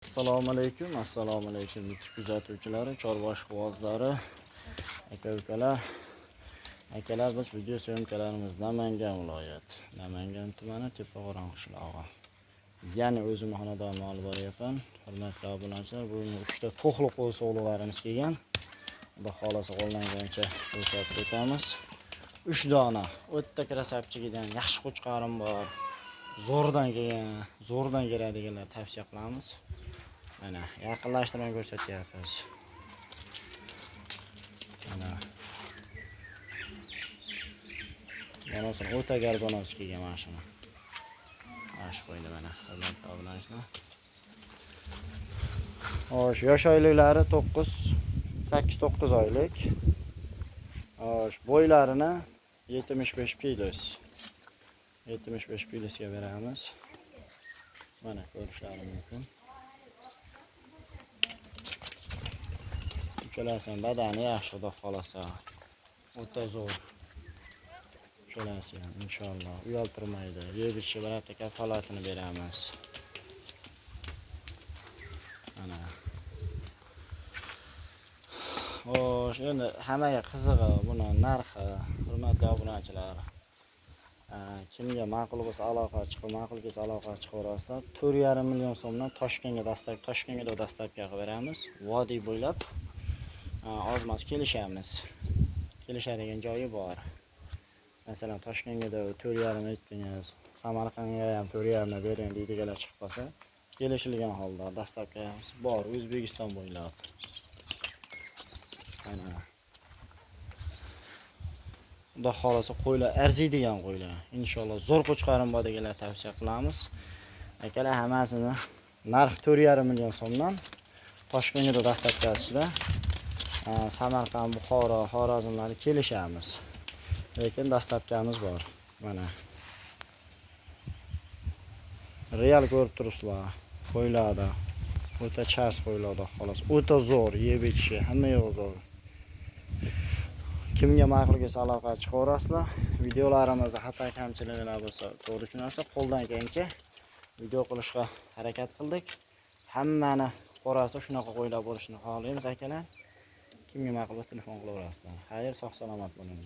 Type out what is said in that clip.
Assalomu alaykum, YouTube kuzatuvchilari, chorvosh quvozlari, aka-ukalar. Akalar, biz video syomkalarimiz Namangan viloyati, Namangan tumani Tepaqo'ron qishlog'i. Yana o'zim xonadonni olib boryapman. Hurmatli obunachilar, bugun 3 ta to'qli qo'y sog'liqlarimiz kelgan. Xudo xolasa qo'llangancha ko'rsatib o'tamiz. 3 dona o'ta krasavchigidan yaxshi qo'chqarim bor. Zo'rdan keladiganlar tavsiya qilamiz. Mana yaqinlashtirib ko'rsatyapmiz. Mana bonosin o'ta garbonos kelgan mashina. Ash qo'ydi mana. Hurmatli obunachilar. Xo'sh, yosh oyliklari 8-9 oylik. Xo'sh, bo'ylarini 75 kilos. 75 kilosga beramiz. Mana ko'rishlarim mumkin. Uchalasining badani yaxshi, xudo xolasa. O'ta zo'r. Uchalasi ham inshaalloh uyaltirmaydi. Yeb-ichishi bilan kafolatini beramiz. Mana. Xo'sh, endi hammaga qizig'i buni narxi, hurmatli obunachilar. Kimga ma'qul bo'lsa aloqa chiqaverasizlar. 4,5 million so'mdan Toshkentga dastavka qilib beramiz. Vodiy bo'ylab ozmas kelishamiz. Kelishadigan joyi bor. Masalan, Toshkentga 4,5 aytdingiz, Samarqandga ham 4,5 bering deydiganlar chiqib qolsa, kelishilgan holda dastavkamiz bor, O'zbekiston bo'ylab. Mana. Xudo xolasa qo'ylar arziydigan qo'ylar. Inshaalloh zo'r qo'chqarim bor deganlar tavsiya qilamiz. Akalar, hammasini narx 4,5 million so'mdan Toshkentga dastavkasida Samarqand, Buxoro, Xorazmlarga kelishamiz. Lekin dastavkamiz bor. Mana. Real ko'rib turibsizlar. Qo'ylarda o'ta chars qo'ylarda xolos. O'ta zo'r, yeb-ichishi hamma yo'q zo'r. Kimga ma'qul kelsa aloqa chiqaverasizlar. Videolarimizda xato kamchiliklar bo'lsa, to'g'ri tushunasiz, qo'ldan kelgancha video qilishga harakat qildik. Hammani qorasi shunaqa qo'ylar bo'lishini xohlaymiz akalar. Kimga ma'qul bo'lsa telefon qilaverasizlar. Xayr, sog' salomat bo'ling.